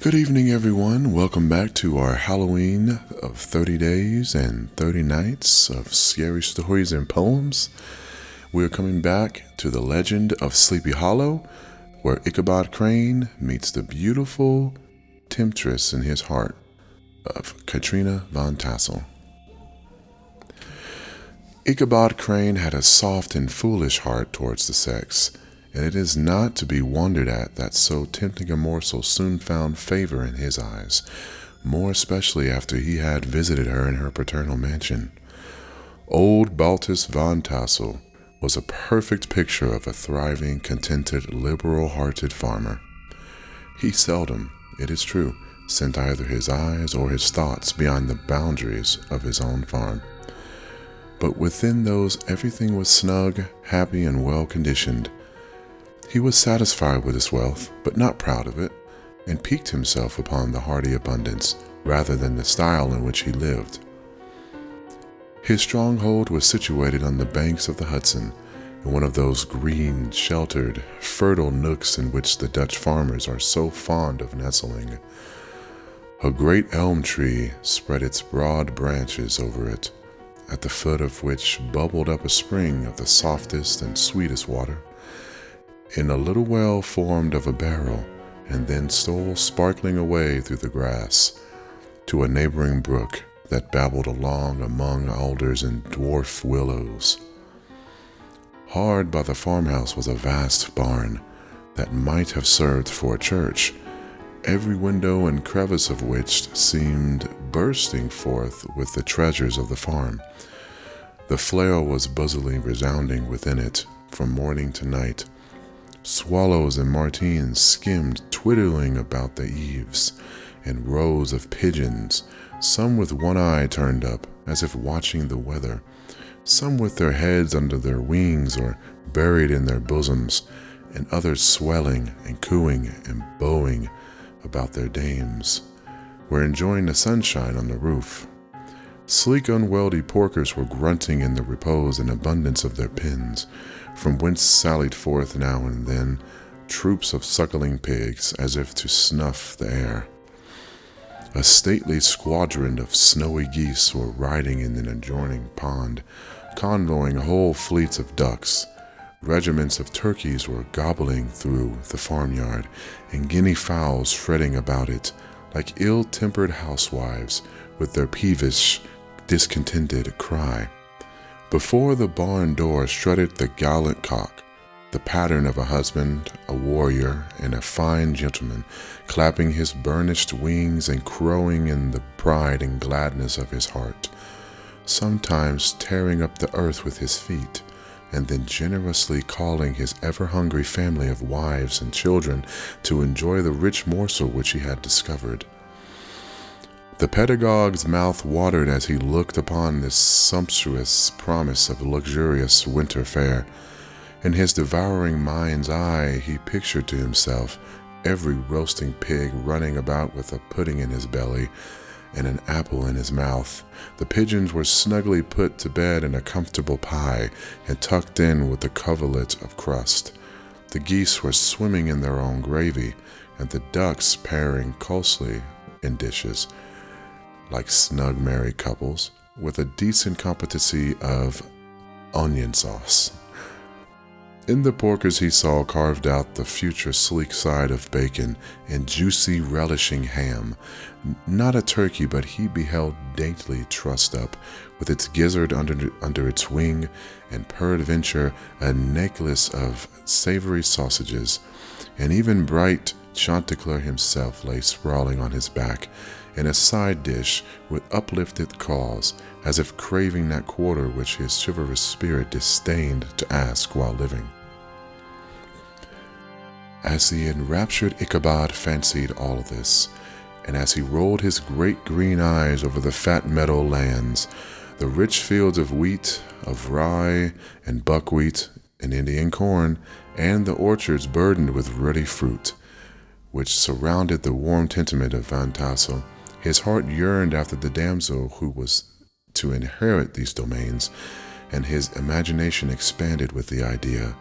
Good evening, everyone. Welcome back to our Halloween of 30 days and 30 nights of scary stories and poems. We're coming back to the legend of Sleepy Hollow, where Ichabod Crane meets the beautiful temptress in his heart of Katrina Von Tassel. Ichabod Crane had a soft and foolish heart towards the sex, and it is not to be wondered at that so tempting a morsel soon found favor in his eyes, more especially after he had visited her in her paternal mansion. Old Baltus Von Tassel was a perfect picture of a thriving, contented, liberal-hearted farmer. He seldom, it is true, sent either his eyes or his thoughts beyond the boundaries of his own farm. But within those everything was snug, happy, and well-conditioned. He was satisfied with his wealth, but not proud of it, and piqued himself upon the hearty abundance rather than the style in which he lived. His stronghold was situated on the banks of the Hudson, in one of those green, sheltered, fertile nooks in which the Dutch farmers are so fond of nestling. A great elm tree spread its broad branches over it, at the foot of which bubbled up a spring of the softest and sweetest water, in a little well formed of a barrel, and then stole sparkling away through the grass to a neighboring brook that babbled along among alders and dwarf willows. Hard by the farmhouse was a vast barn that might have served for a church, every window and crevice of which seemed bursting forth with the treasures of the farm. The flail was busily resounding within it from morning to night. Swallows and martins skimmed twittering about the eaves, and rows of pigeons, some with one eye turned up as if watching the weather, some with their heads under their wings or buried in their bosoms, and others swelling and cooing and bowing about their dames, were enjoying the sunshine on the roof. Sleek unwieldy porkers were grunting in the repose and abundance of their pens, from whence sallied forth now and then troops of suckling pigs as if to snuff the air. A stately squadron of snowy geese were riding in an adjoining pond, convoying whole fleets of ducks. Regiments of turkeys were gobbling through the farmyard, and guinea fowls fretting about it like ill-tempered housewives with their peevish, discontented cry. Before the barn door strutted the gallant cock, the pattern of a husband, a warrior, and a fine gentleman, clapping his burnished wings and crowing in the pride and gladness of his heart, sometimes tearing up the earth with his feet, and then generously calling his ever-hungry family of wives and children to enjoy the rich morsel which he had discovered. The pedagogue's mouth watered as he looked upon this sumptuous promise of luxurious winter fare. In his devouring mind's eye he pictured to himself every roasting pig running about with a pudding in his belly and an apple in his mouth. The pigeons were snugly put to bed in a comfortable pie and tucked in with a coverlet of crust. The geese were swimming in their own gravy, and the ducks pairing closely in dishes, like snug married couples, with a decent competency of onion sauce. In the porkers he saw carved out the future sleek side of bacon and juicy relishing ham, not a turkey, but he beheld daintily trussed up, with its gizzard under its wing, and peradventure a necklace of savory sausages, and even bright Chanticleer himself lay sprawling on his back, in a side dish with uplifted claws, as if craving that quarter which his chivalrous spirit disdained to ask while living. As the enraptured Ichabod fancied all of this, and as he rolled his great green eyes over the fat meadow lands, the rich fields of wheat, of rye, and buckwheat, and Indian corn, and the orchards burdened with ruddy fruit, which surrounded the warm tenement of Van Tassel, his heart yearned after the damsel who was to inherit these domains, and his imagination expanded with the idea,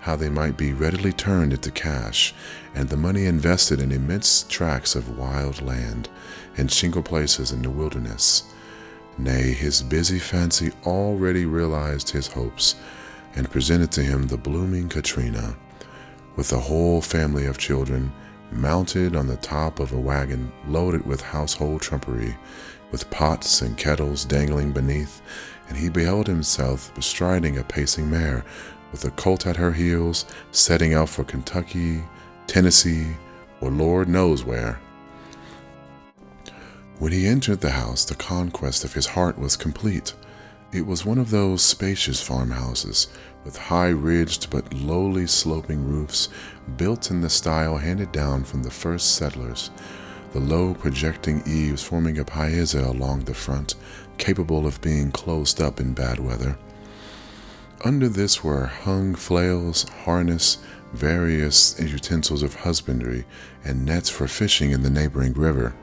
how they might be readily turned into cash, and the money invested in immense tracts of wild land and shingle places in the wilderness. Nay, his busy fancy already realized his hopes, and presented to him the blooming Katrina, with a whole family of children, mounted on the top of a wagon loaded with household trumpery, with pots and kettles dangling beneath, and he beheld himself bestriding a pacing mare, with a colt at her heels, setting out for Kentucky, Tennessee, or Lord knows where. When he entered the house, the conquest of his heart was complete. It was one of those spacious farmhouses, with high-ridged but lowly sloping roofs, built in the style handed down from the first settlers, the low projecting eaves forming a piazza along the front, capable of being closed up in bad weather. Under this were hung flails, harness, various utensils of husbandry, and nets for fishing in the neighboring river.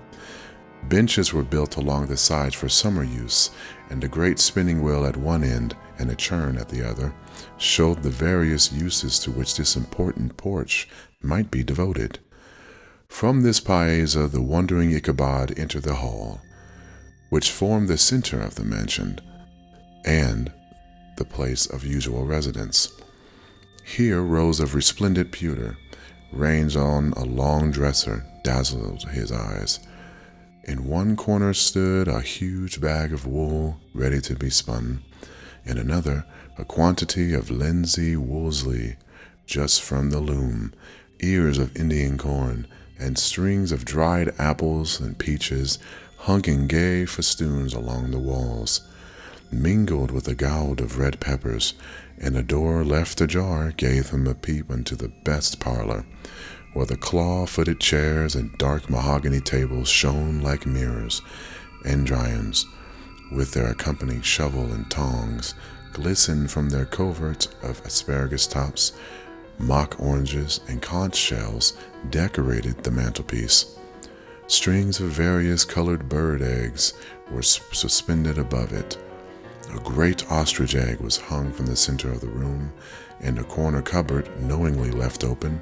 Benches were built along the sides for summer use, and a great spinning wheel at one end and a churn at the other showed the various uses to which this important porch might be devoted. From this piazza the wondering Ichabod entered the hall, which formed the center of the mansion, and the place of usual residence. Here rows of resplendent pewter, ranged on a long dresser, dazzled his eyes. In one corner stood a huge bag of wool ready to be spun. In another, a quantity of linsey woolsey just from the loom, ears of Indian corn, and strings of dried apples and peaches hung in gay festoons along the walls, mingled with a gourd of red peppers, and a door left ajar gave him a peep into the best parlor, where the claw-footed chairs and dark mahogany tables shone like mirrors, andirons, with their accompanying shovel and tongs, glistened from their covert of asparagus tops. Mock oranges and conch shells decorated the mantelpiece. Strings of various colored bird eggs were suspended above it. A great ostrich egg was hung from the center of the room, and a corner cupboard, knowingly left open,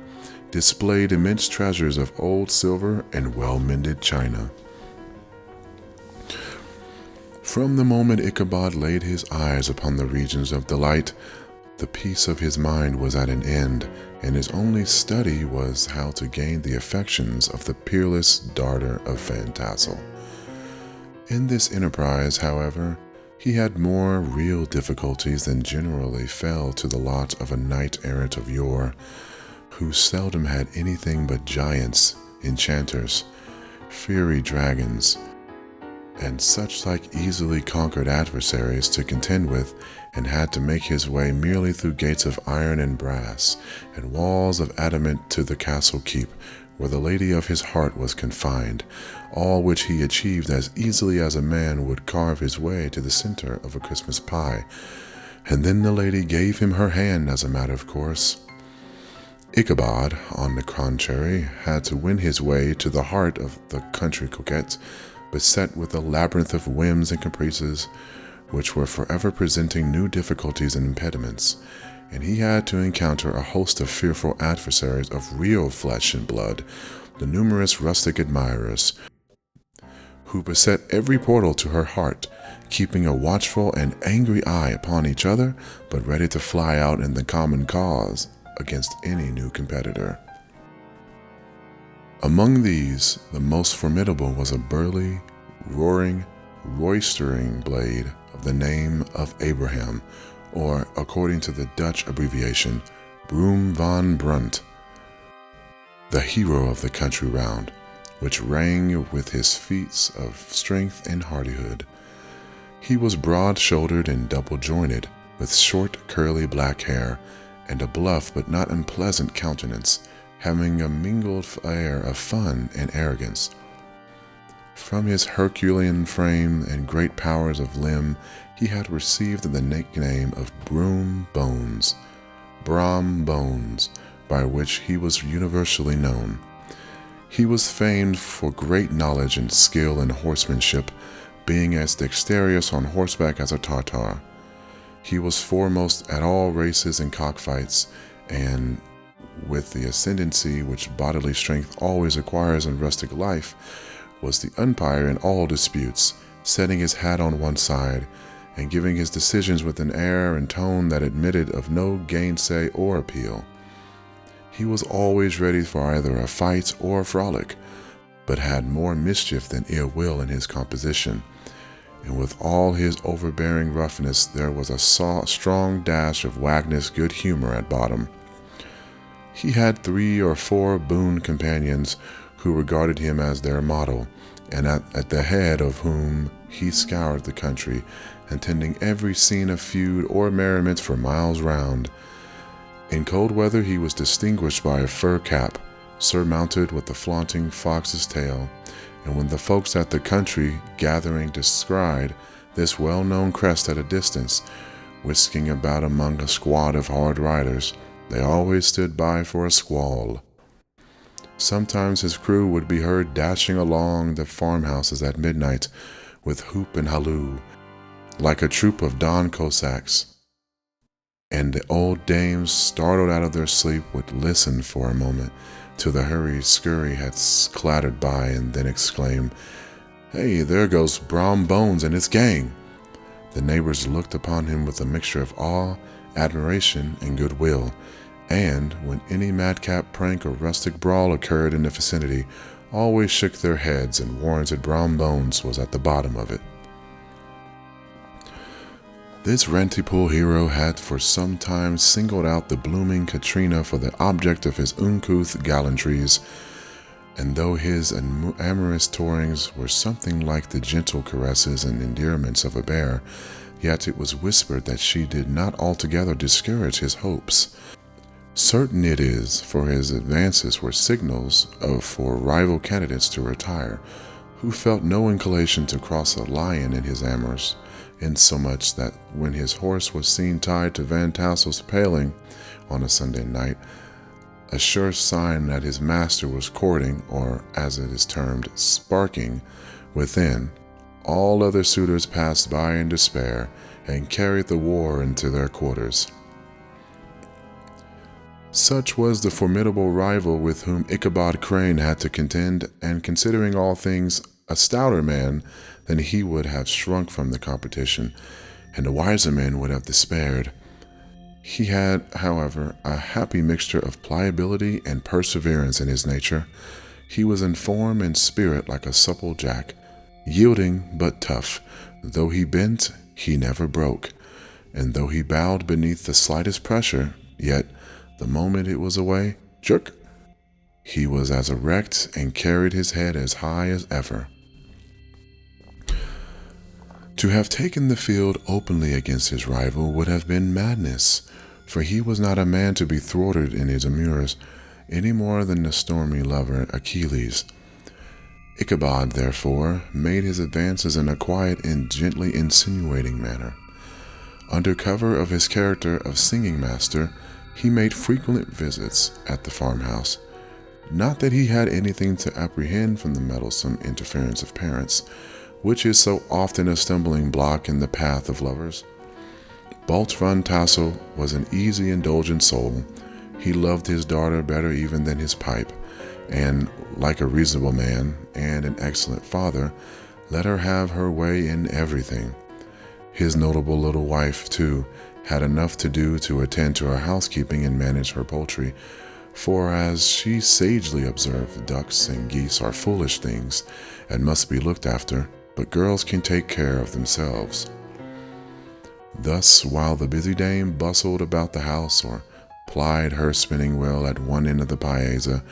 displayed immense treasures of old silver and well-mended china. From the moment Ichabod laid his eyes upon the regions of delight, the peace of his mind was at an end, and his only study was how to gain the affections of the peerless daughter of Fantassel. In this enterprise, however, he had more real difficulties than generally fell to the lot of a knight-errant of yore, who seldom had anything but giants, enchanters, fiery dragons, and such like easily conquered adversaries to contend with, and had to make his way merely through gates of iron and brass, and walls of adamant to the castle keep, where the lady of his heart was confined, all which he achieved as easily as a man would carve his way to the center of a Christmas pie, and then the lady gave him her hand as a matter of course. Ichabod, on the contrary, had to win his way to the heart of the country coquette, beset with a labyrinth of whims and caprices, which were forever presenting new difficulties and impediments, and he had to encounter a host of fearful adversaries of real flesh and blood, the numerous rustic admirers, who beset every portal to her heart, keeping a watchful and angry eye upon each other, but ready to fly out in the common cause against any new competitor. Among these, the most formidable was a burly, roaring, roistering blade of the name of Abraham, or, according to the Dutch abbreviation, Broom van Brunt, the hero of the country round, which rang with his feats of strength and hardihood. He was broad-shouldered and double-jointed, with short, curly black hair, and a bluff but not unpleasant countenance, having a mingled air of fun and arrogance. From his Herculean frame and great powers of limb, he had received the nickname of Brom Bones, by which he was universally known. He was famed for great knowledge and skill in horsemanship, being as dexterous on horseback as a Tartar. He was foremost at all races and cockfights, and with the ascendancy which bodily strength always acquires in rustic life, was the umpire in all disputes, setting his hat on one side and giving his decisions with an air and tone that admitted of no gainsay or appeal. He was always ready for either a fight or a frolic, but had more mischief than ill will in his composition, and with all his overbearing roughness there was a strong dash of Wagner's good humor at bottom. He had 3 or 4 boon companions who regarded him as their model, and at the head of whom he scoured the country, attending every scene of feud or merriment for miles round. In cold weather he was distinguished by a fur cap, surmounted with the flaunting fox's tail, and when the folks at the country gathering descried this well-known crest at a distance, whisking about among a squad of hard riders, they always stood by for a squall. Sometimes his crew would be heard dashing along the farmhouses at midnight with hoop and halloo, like a troop of Don Cossacks, and the old dames, startled out of their sleep, would listen for a moment till the hurried scurry had clattered by, and then exclaim, "Hey, there goes Brom Bones and his gang!" The neighbors looked upon him with a mixture of awe, admiration, and goodwill, and, when any madcap prank or rustic brawl occurred in the vicinity, always shook their heads and warranted Brom Bones was at the bottom of it. This Rentipool hero had for some time singled out the blooming Katrina for the object of his uncouth gallantries, and though his amorous tourings were something like the gentle caresses and endearments of a bear, yet it was whispered that she did not altogether discourage his hopes. Certain it is, for his advances were signals for rival candidates to retire, who felt no inclination to cross a lion in his amours, insomuch that when his horse was seen tied to Van Tassel's paling on a Sunday night, a sure sign that his master was courting, or as it is termed, sparking, within, all other suitors passed by in despair and carried the war into their quarters. Such was the formidable rival with whom Ichabod Crane had to contend, and considering all things, a stouter man than he would have shrunk from the competition, and a wiser man would have despaired. He had, however, a happy mixture of pliability and perseverance in his nature. He was in form and spirit like a supple jack, yielding but tough. Though he bent, he never broke, and though he bowed beneath the slightest pressure, yet the moment it was away, jerk, he was as erect and carried his head as high as ever. To have taken the field openly against his rival would have been madness, for he was not a man to be thwarted in his amours, any more than the stormy lover Achilles. Ichabod, therefore, made his advances in a quiet and gently insinuating manner. Under cover of his character of singing master, he made frequent visits at the farmhouse. Not that he had anything to apprehend from the meddlesome interference of parents, which is so often a stumbling block in the path of lovers. Balch Van Tassel was an easy, indulgent soul. He loved his daughter better even than his pipe, and, like a reasonable man and an excellent father, let her have her way in everything. His notable little wife, too, had enough to do to attend to her housekeeping and manage her poultry, for as she sagely observed, ducks and geese are foolish things and must be looked after, but girls can take care of themselves. Thus, while the busy dame bustled about the house or plied her spinning wheel at one end of the piazza,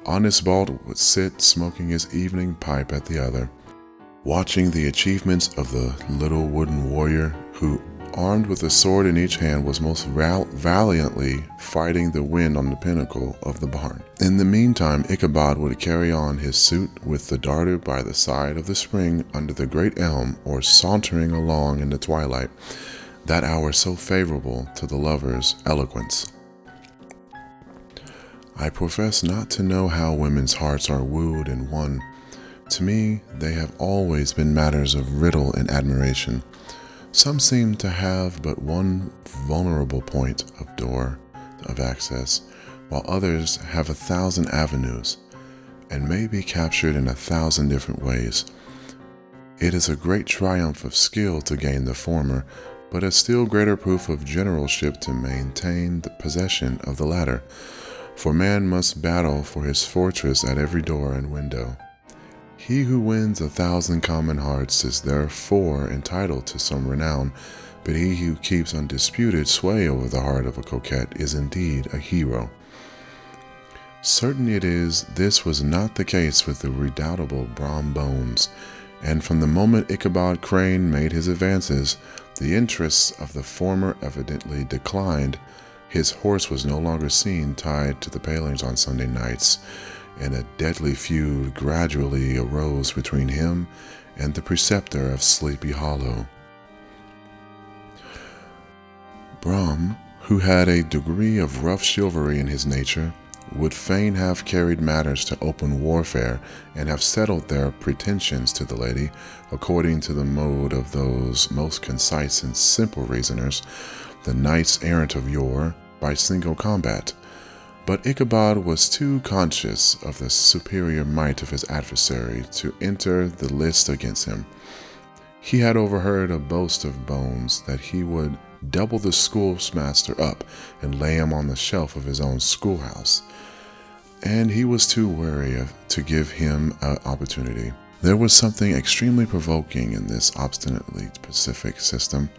honest Balt would sit smoking his evening pipe at the other, watching the achievements of the little wooden warrior who, armed with a sword in each hand, was most valiantly fighting the wind on the pinnacle of the barn. In the meantime, Ichabod would carry on his suit with the darter by the side of the spring under the great elm, or sauntering along in the twilight, that hour so favorable to the lover's eloquence. I profess not to know how women's hearts are wooed and won. To me, they have always been matters of riddle and admiration. Some seem to have but one vulnerable point of door, of access, while others have 1,000 avenues and may be captured in 1,000 different ways. It is a great triumph of skill to gain the former, but a still greater proof of generalship to maintain the possession of the latter, for man must battle for his fortress at every door and window. He who wins 1,000 common hearts is therefore entitled to some renown, but he who keeps undisputed sway over the heart of a coquette is indeed a hero. Certain it is, this was not the case with the redoubtable Brom Bones, and from the moment Ichabod Crane made his advances, the interests of the former evidently declined. His horse was no longer seen tied to the palings on Sunday nights, and a deadly feud gradually arose between him and the preceptor of Sleepy Hollow. Brom, who had a degree of rough chivalry in his nature, would fain have carried matters to open warfare and have settled their pretensions to the lady, according to the mode of those most concise and simple reasoners, the knights errant of yore, by single combat. But Ichabod was too conscious of the superior might of his adversary to enter the list against him. He had overheard a boast of Bones that he would double the schoolmaster up and lay him on the shelf of his own schoolhouse, and he was too wary to give him an opportunity. There was something extremely provoking in this obstinately pacific system.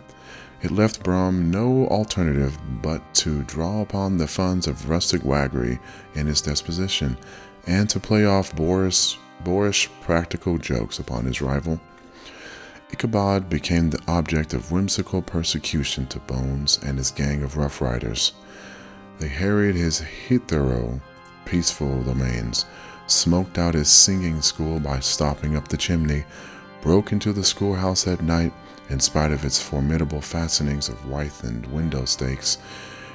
It left Brom no alternative but to draw upon the funds of rustic waggery in his disposition, and to play off boorish practical jokes upon his rival. Ichabod became the object of whimsical persecution to Bones and his gang of rough riders. They harried his hitherto peaceful domains, smoked out his singing school by stopping up the chimney, broke into the schoolhouse at night in spite of its formidable fastenings of whitened window stakes,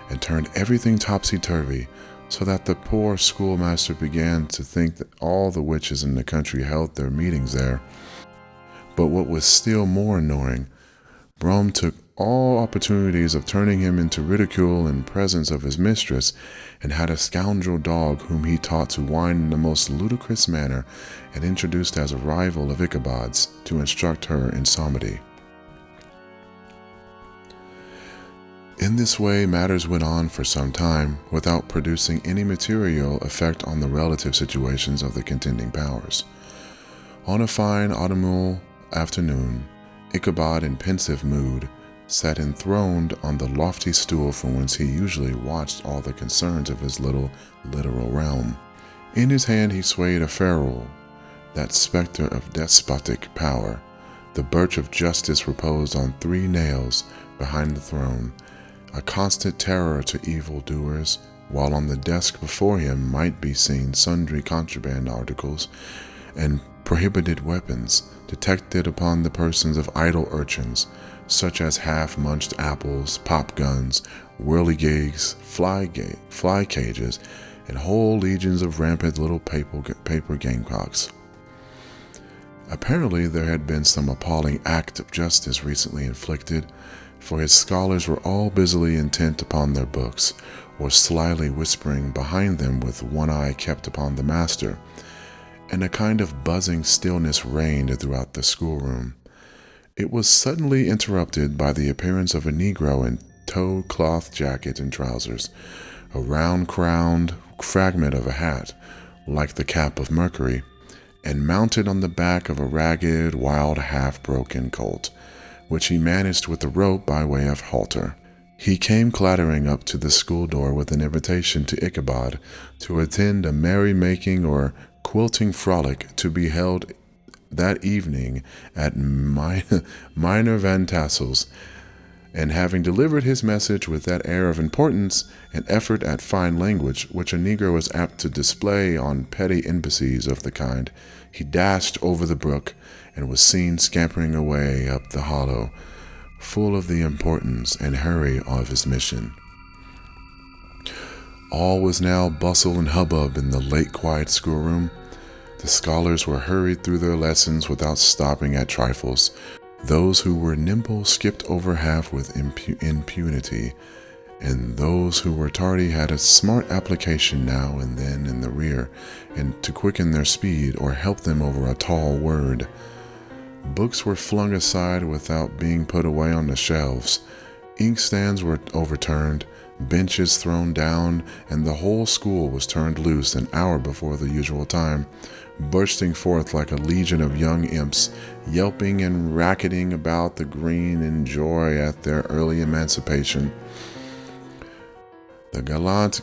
and turned everything topsy-turvy, so that the poor schoolmaster began to think that all the witches in the country held their meetings there. But what was still more annoying, Brom took all opportunities of turning him into ridicule in presence of his mistress, and had a scoundrel dog whom he taught to whine in the most ludicrous manner, and introduced as a rival of Ichabod's to instruct her in psalmody. In this way matters went on for some time, without producing any material effect on the relative situations of the contending powers. On a fine autumnal afternoon, Ichabod, in pensive mood, sat enthroned on the lofty stool from whence he usually watched all the concerns of his little literal realm. In his hand he swayed a ferule, that spectre of despotic power. The birch of justice reposed on 3 nails behind the throne, a constant terror to evil-doers, while on the desk before him might be seen sundry contraband articles and prohibited weapons, detected upon the persons of idle urchins, such as half-munched apples, pop-guns, whirligigs, fly cages, and whole legions of rampant little paper gamecocks. Apparently there had been some appalling act of justice recently inflicted, for his scholars were all busily intent upon their books, or slyly whispering behind them with one eye kept upon the master, and a kind of buzzing stillness reigned throughout the schoolroom. It was suddenly interrupted by the appearance of a Negro in toed cloth jacket and trousers, a round-crowned fragment of a hat, like the cap of Mercury, and mounted on the back of a ragged, wild, half-broken colt, which he managed with a rope by way of halter. He came clattering up to the school door with an invitation to Ichabod to attend a merry-making or quilting frolic to be held that evening at Minor Van Tassel's, and having delivered his message with that air of importance and effort at fine language which a Negro is apt to display on petty embassies of the kind, he dashed over the brook and was seen scampering away up the hollow, full of the importance and hurry of his mission. All was now bustle and hubbub in the late quiet schoolroom. The scholars were hurried through their lessons without stopping at trifles. Those who were nimble skipped over half with impunity, and those who were tardy had a smart application now and then in the rear, and to quicken their speed or help them over a tall word. Books were flung aside without being put away on the shelves. Inkstands were overturned, benches thrown down, and the whole school was turned loose an hour before the usual time, bursting forth like a legion of young imps, yelping and racketing about the green in joy at their early emancipation. The gallant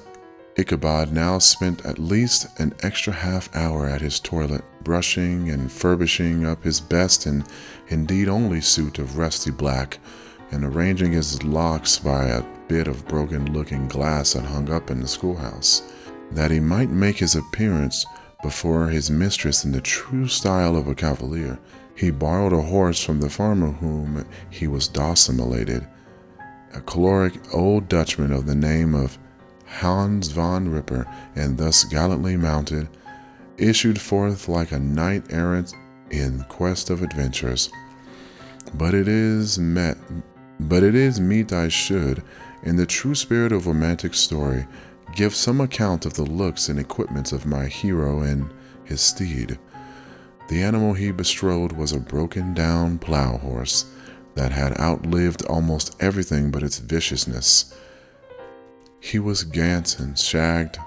Ichabod now spent at least an extra half-hour at his toilet, brushing and furbishing up his best and indeed only suit of rusty black, and arranging his locks by a bit of broken-looking glass that hung up in the schoolhouse, that he might make his appearance before his mistress in the true style of a cavalier. He borrowed a horse from the farmer whom he was dociliated, a choleric old Dutchman of the name of Hans van Ripper, and thus gallantly mounted, issued forth like a knight-errant in quest of adventures. But it is meet I should, in the true spirit of romantic story, give some account of the looks and equipments of my hero and his steed. The animal he bestrode was a broken-down plough horse that had outlived almost everything but its viciousness. He was gaunt and shagged,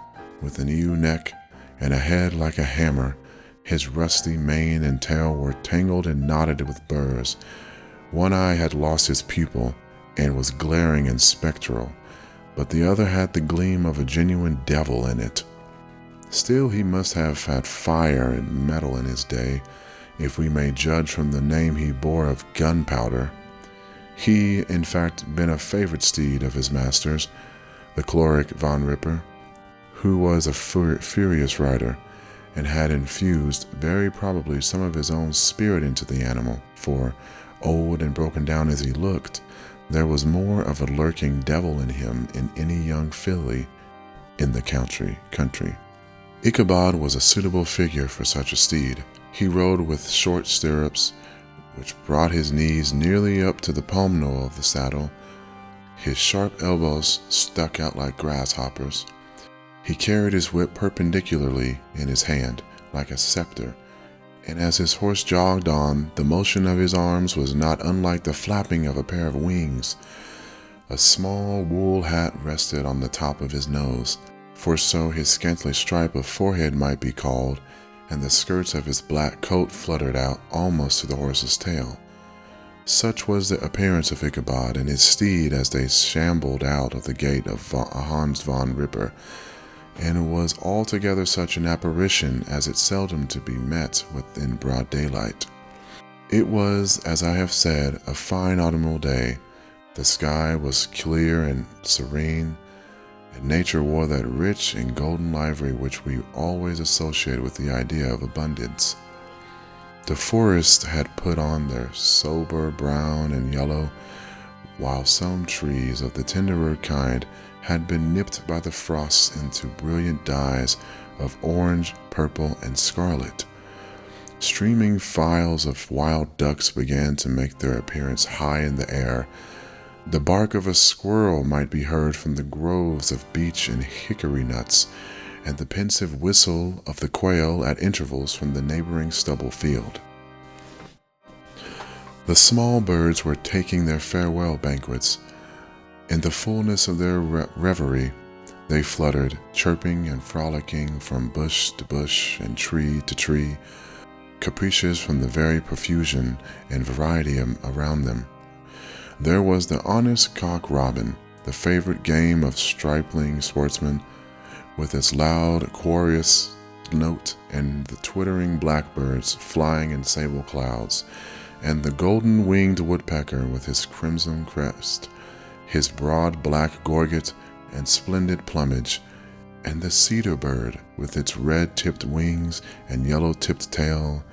with an ewe neck and a head like a hammer. His rusty mane and tail were tangled and knotted with burrs. One eye had lost its pupil and was glaring and spectral, but the other had the gleam of a genuine devil in it. Still, he must have had fire and metal in his day, if we may judge from the name he bore of Gunpowder. He, in fact, been a favorite steed of his master's, the choleric Van Ripper, who was a furious rider, and had infused, very probably, some of his own spirit into the animal, for, old and broken down as he looked, there was more of a lurking devil in him than any young filly in the country. Ichabod was a suitable figure for such a steed. He rode with short stirrups, which brought his knees nearly up to the pommel of the saddle. His sharp elbows stuck out like grasshoppers. He carried his whip perpendicularly in his hand, like a scepter, and as his horse jogged on, the motion of his arms was not unlike the flapping of a pair of wings. A small wool hat rested on the top of his nose, for so his scantly stripe of forehead might be called, and the skirts of his black coat fluttered out almost to the horse's tail. Such was the appearance of Ichabod and his steed as they shambled out of the gate of Hans van Ripper, and it was altogether such an apparition as is seldom to be met with in broad daylight. It was, as I have said, a fine autumnal day. The sky was clear and serene, and nature wore that rich and golden livery which we always associate with the idea of abundance. The forests had put on their sober brown and yellow, while some trees of the tenderer kind had been nipped by the frosts into brilliant dyes of orange, purple, and scarlet. Streaming files of wild ducks began to make their appearance high in the air. The bark of a squirrel might be heard from the groves of beech and hickory nuts, and the pensive whistle of the quail at intervals from the neighboring stubble field. The small birds were taking their farewell banquets. In the fullness of their reverie, they fluttered, chirping and frolicking from bush to bush and tree to tree, capricious from the very profusion and variety around them. There was the honest cock robin, the favorite game of stripling sportsmen, with its loud, querulous note, and the twittering blackbirds flying in sable clouds, and the golden-winged woodpecker with his crimson crest, his broad black gorget and splendid plumage, and the cedar bird with its red-tipped wings and yellow-tipped tail,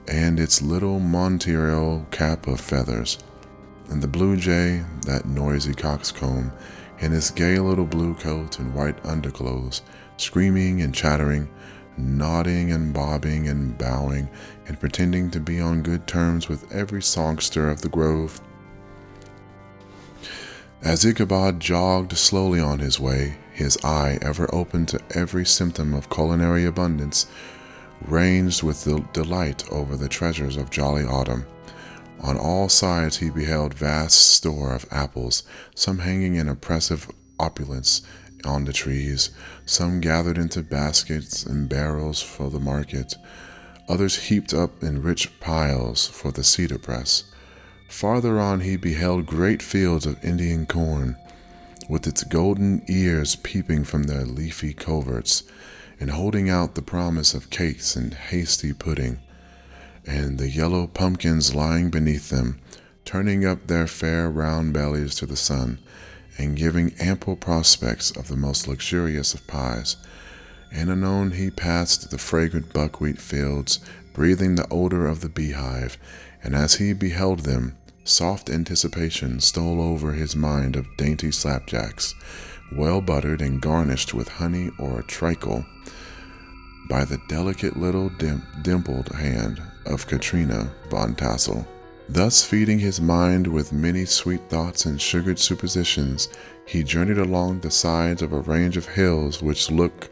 and its little Montreal cap of feathers, and the blue jay, that noisy coxcomb, in his gay little blue coat and white underclothes, screaming and chattering, nodding and bobbing and bowing, and pretending to be on good terms with every songster of the grove. As Ichabod jogged slowly on his way, his eye ever open to every symptom of culinary abundance, ranged with delight over the treasures of jolly autumn. On all sides he beheld vast store of apples, some hanging in oppressive opulence on the trees, some gathered into baskets and barrels for the market, others heaped up in rich piles for the cedar press. Farther on he beheld great fields of Indian corn, with its golden ears peeping from their leafy coverts, and holding out the promise of cakes and hasty pudding, and the yellow pumpkins lying beneath them, turning up their fair round bellies to the sun, and giving ample prospects of the most luxurious of pies. And anon he passed the fragrant buckwheat fields, breathing the odor of the beehive, and as he beheld them, soft anticipation stole over his mind of dainty slapjacks, well buttered and garnished with honey or a treacle by the delicate little dimpled hand of Katrina Von Tassel. Thus feeding his mind with many sweet thoughts and sugared suppositions, he journeyed along the sides of a range of hills which look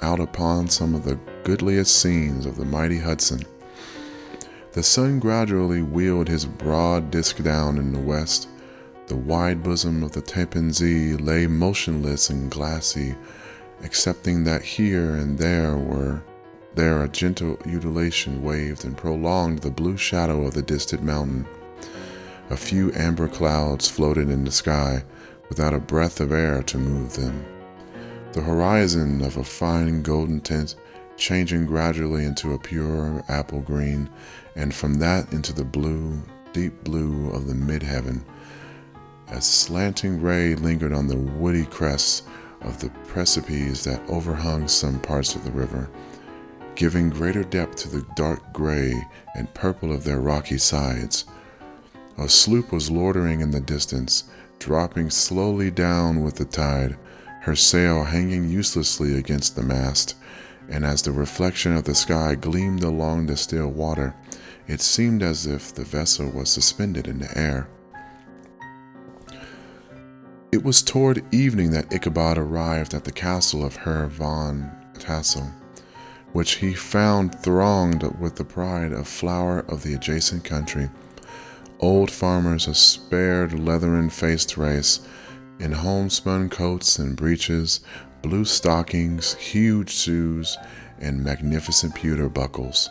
out upon some of the goodliest scenes of the mighty Hudson. The sun gradually wheeled his broad disk down in the west. The wide bosom of the Tappan Zee lay motionless and glassy, excepting that here and there a gentle undulation waved and prolonged the blue shadow of the distant mountain. A few amber clouds floated in the sky, without a breath of air to move them. The horizon of a fine golden tint, changing gradually into a pure apple green, and from that into the blue, deep blue of the mid-heaven. A slanting ray lingered on the woody crests of the precipices that overhung some parts of the river, giving greater depth to the dark gray and purple of their rocky sides. A sloop was loitering in the distance, dropping slowly down with the tide, her sail hanging uselessly against the mast, and as the reflection of the sky gleamed along the still water, it seemed as if the vessel was suspended in the air. It was toward evening that Ichabod arrived at the castle of Herr von Tassel, which he found thronged with the pride of flower of the adjacent country. Old farmers, a spared, leathern-faced race, in homespun coats and breeches, blue stockings, huge shoes, and magnificent pewter buckles.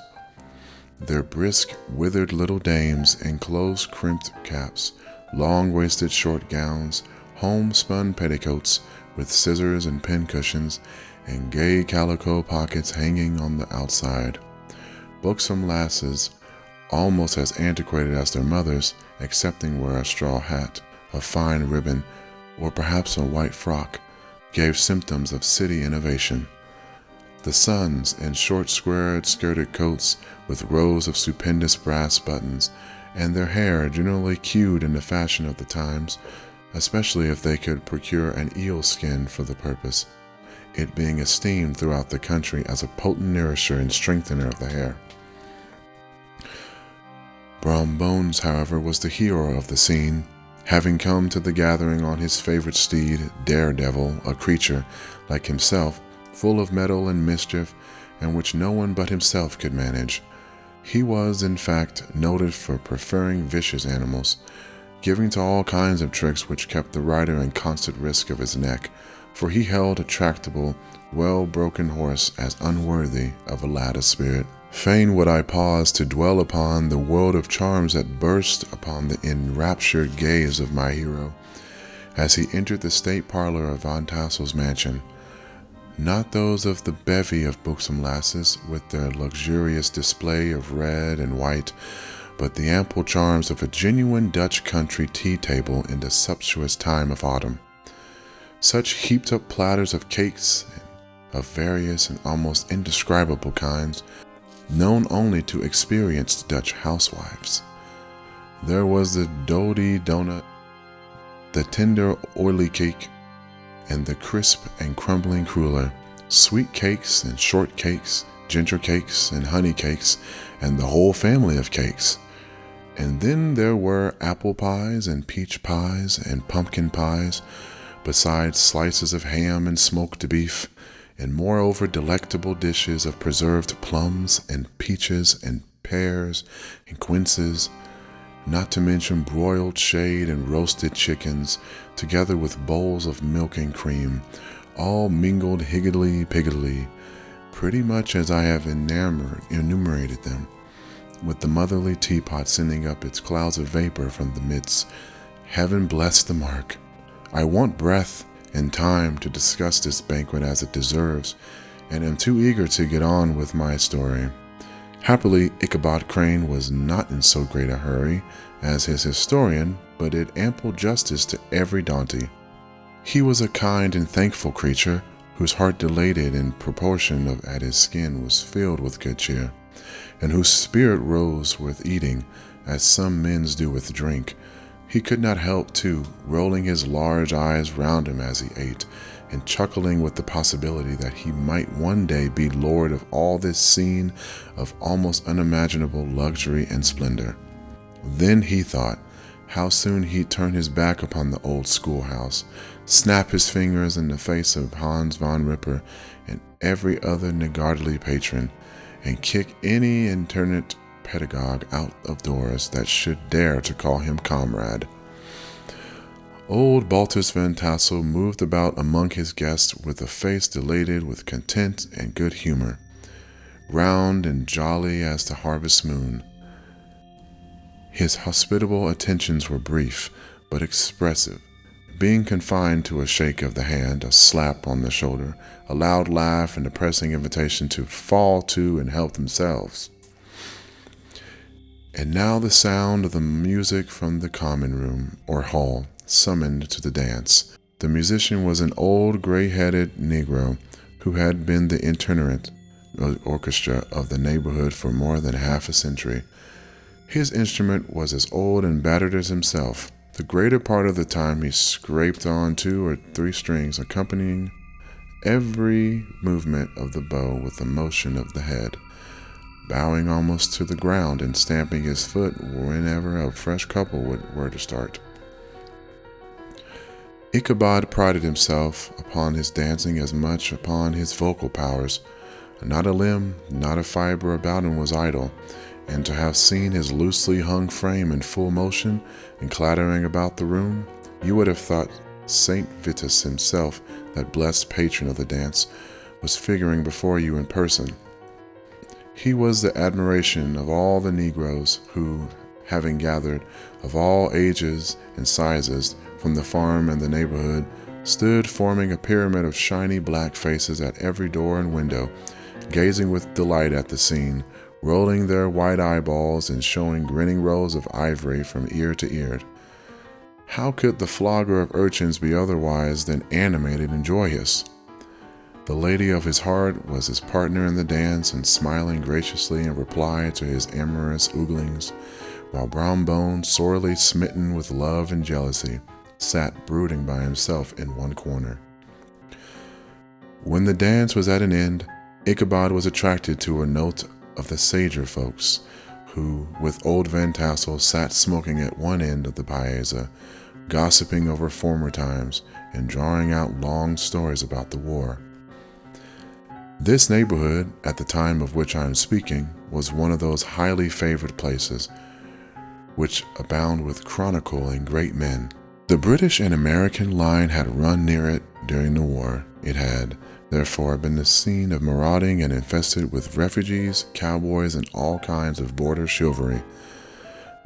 Their brisk, withered little dames in close-crimped caps, long-waisted short gowns, homespun petticoats with scissors and pincushions, and gay calico pockets hanging on the outside. Buxom lasses, almost as antiquated as their mothers, excepting where a straw hat, a fine ribbon, or perhaps a white frock, gave symptoms of city innovation. The sons, in short square-skirted coats with rows of stupendous brass buttons, and their hair generally queued in the fashion of the times, especially if they could procure an eel skin for the purpose, it being esteemed throughout the country as a potent nourisher and strengthener of the hair. Brom Bones, however, was the hero of the scene, having come to the gathering on his favorite steed, Daredevil, a creature, like himself, full of mettle and mischief, and which no one but himself could manage. He was, in fact, noted for preferring vicious animals, giving to all kinds of tricks which kept the rider in constant risk of his neck, for he held a tractable, well-broken horse as unworthy of a lad of spirit. Fain would I pause to dwell upon the world of charms that burst upon the enraptured gaze of my hero, as he entered the state parlor of Von Tassel's mansion. Not those of the bevy of buxom lasses, with their luxurious display of red and white, but the ample charms of a genuine Dutch country tea table in the sumptuous time of autumn. Such heaped-up platters of cakes of various and almost indescribable kinds, known only to experienced Dutch housewives. There was the doddy donut, the tender oily cake, and the crisp and crumbling cruller, sweet cakes and short cakes, ginger cakes and honey cakes, and the whole family of cakes. And then there were apple pies and peach pies and pumpkin pies, besides slices of ham and smoked beef, and moreover delectable dishes of preserved plums and peaches and pears and quinces, not to mention broiled shade and roasted chickens, together with bowls of milk and cream, all mingled higgledy-piggledy, pretty much as I have enumerated them, with the motherly teapot sending up its clouds of vapor from the midst. Heaven bless the mark. I want breath and time to discuss this banquet as it deserves, and am too eager to get on with my story. Happily, Ichabod Crane was not in so great a hurry as his historian, but did ample justice to every dainty. He was a kind and thankful creature, whose heart dilated in proportion at his skin was filled with good cheer, and whose spirit rose with eating, as some men's do with drink. He could not help, too, rolling his large eyes round him as he ate, and chuckling with the possibility that he might one day be lord of all this scene of almost unimaginable luxury and splendor. Then he thought how soon he'd turn his back upon the old schoolhouse, snap his fingers in the face of Hans von Ripper and every other niggardly patron, and kick any itinerant pedagogue out of doors that should dare to call him comrade. Old Baltus Van Tassel moved about among his guests with a face dilated with content and good humor, round and jolly as the harvest moon. His hospitable attentions were brief, but expressive, being confined to a shake of the hand, a slap on the shoulder, a loud laugh, and a pressing invitation to fall to and help themselves. And now the sound of the music from the common room, or hall, summoned to the dance. The musician was an old gray-headed Negro who had been the itinerant orchestra of the neighborhood for more than half a century. His instrument was as old and battered as himself. The greater part of the time he scraped on 2 or 3 strings, accompanying every movement of the bow with a motion of the head, bowing almost to the ground and stamping his foot whenever a fresh couple were to start. Ichabod prided himself upon his dancing as much upon his vocal powers. Not a limb, not a fiber about him was idle, and to have seen his loosely hung frame in full motion and clattering about the room, you would have thought Saint Vitus himself, that blessed patron of the dance, was figuring before you in person. He was the admiration of all the Negroes who, having gathered of all ages and sizes from the farm and the neighborhood, stood forming a pyramid of shiny black faces at every door and window, gazing with delight at the scene, rolling their white eyeballs and showing grinning rows of ivory from ear to ear. How could the flogger of urchins be otherwise than animated and joyous? The lady of his heart was his partner in the dance, and smiling graciously in reply to his amorous ooglings, while Brown Bones, sorely smitten with love and jealousy, sat brooding by himself in one corner. When the dance was at an end, Ichabod was attracted to a note of the sager folks, who, with old Van Tassel, sat smoking at one end of the piazza, gossiping over former times and drawing out long stories about the war. This neighborhood, at the time of which I am speaking, was one of those highly favored places which abound with chronicle and great men. The British and American line had run near it during the war. It had, therefore, been the scene of marauding and infested with refugees, cowboys, and all kinds of border chivalry.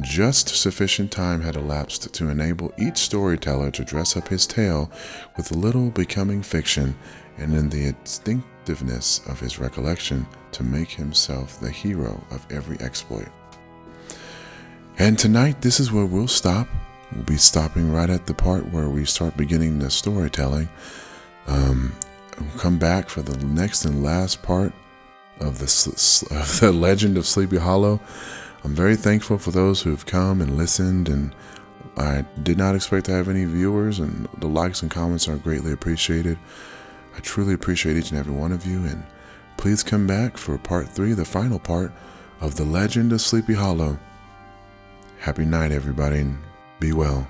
Just sufficient time had elapsed to enable each storyteller to dress up his tale with a little becoming fiction, and in the instinctiveness of his recollection to make himself the hero of every exploit. And tonight, this is where we'll stop. We'll be stopping right at the part where we start beginning the storytelling. We'll come back for the next and last part of the Legend of Sleepy Hollow. I'm very thankful for those who have come and listened, and I did not expect to have any viewers, and the likes and comments are greatly appreciated. I truly appreciate each and every one of you, and please come back for part 3, the final part of the Legend of Sleepy Hollow. Happy night, everybody, and be well.